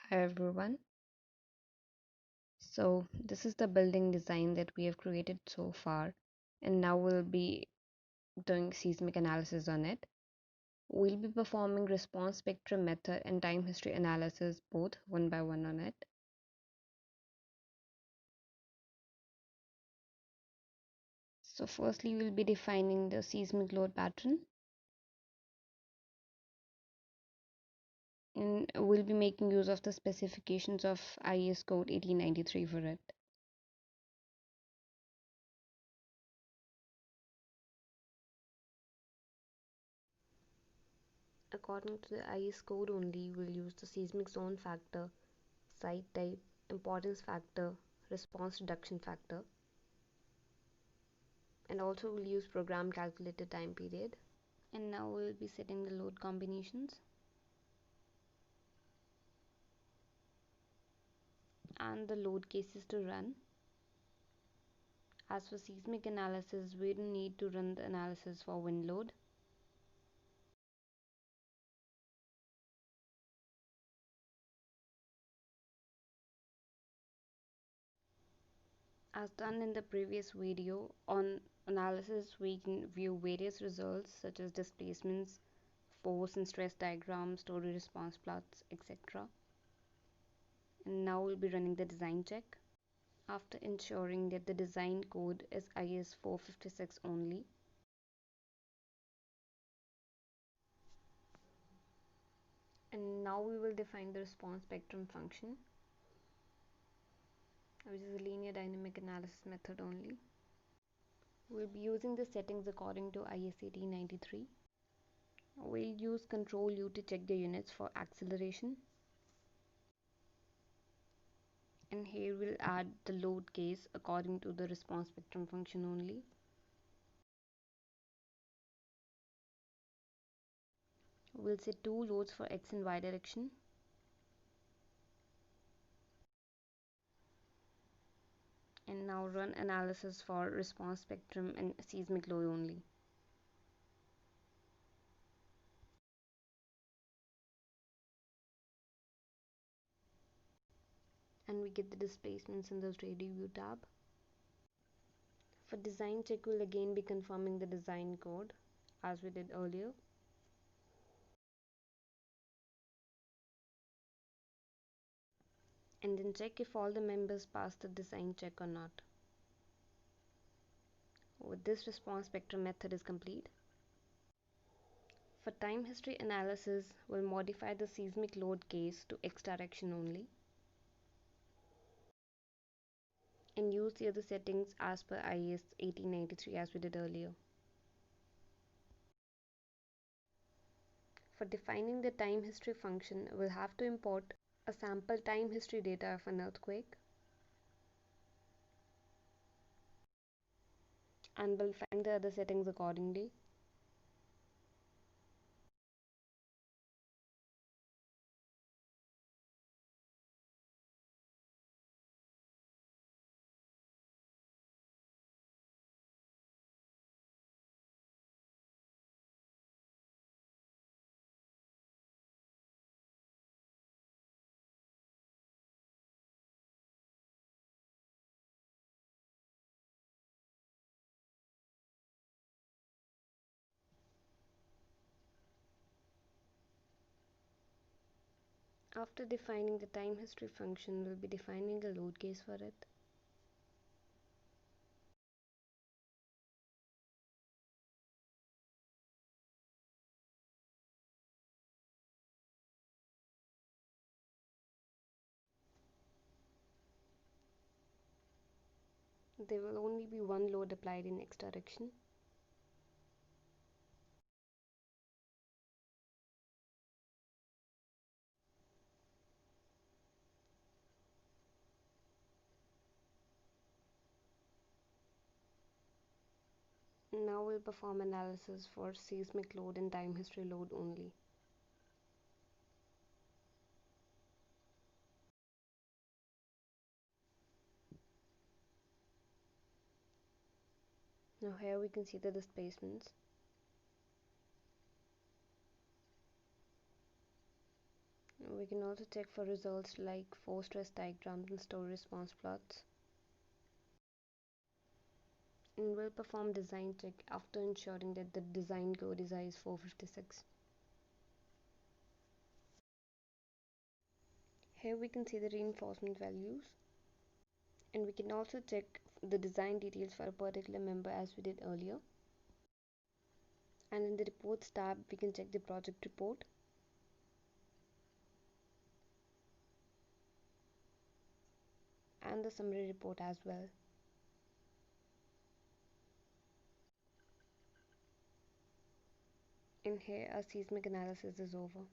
Hi everyone. So this is the building design that we have created so far, and now we'll be doing seismic analysis on it. We'll be performing response spectrum method and time history analysis both one by one on it. So firstly we'll be defining the seismic load pattern, and we'll be making use of the specifications of IS code 1893 for it. According to the IS code only, we'll use the seismic zone factor, site type, importance factor, response reduction factor, and also we'll use program calculated time period. And now we'll be setting the load combinations and the load cases to run. As for seismic analysis, we don't need to run the analysis for wind load. As done in the previous video on analysis, we can view various results such as displacements, force and stress diagrams, story response plots, etc. And now we'll be running the design check. After ensuring that the design code is IS 456 only, and now we will define the response spectrum function, which is a linear dynamic analysis method only. We'll be using the settings according to IS 1893. We'll use Control U to check the units for acceleration, and here we'll add the load case according to the response spectrum function only. We'll set two loads for X and Y direction, and now run analysis for response spectrum and seismic load only. And we get the displacements in the radio view tab. For design check, we'll again be confirming the design code as we did earlier. And then check if all the members pass the design check or not. With this, response spectrum method is complete. For time history analysis, we'll modify the seismic load case to X direction only, and use the other settings as per IS 1893 as we did earlier. For defining the time history function, we'll have to import a sample time history data of an earthquake, and we'll find the other settings accordingly. After defining the time history function, we'll be defining a load case for it. There will only be one load applied in X direction. Now we'll perform analysis for seismic load and time history load only. Now here we can see the displacements. We can also check for results like force stress diagrams and story response plots. And we'll perform design check after ensuring that the design code is IS 456. Here we can see the reinforcement values, and we can also check the design details for a particular member as we did earlier. And in the reports tab we can check the project report, and the summary report as well. And here our seismic analysis is over.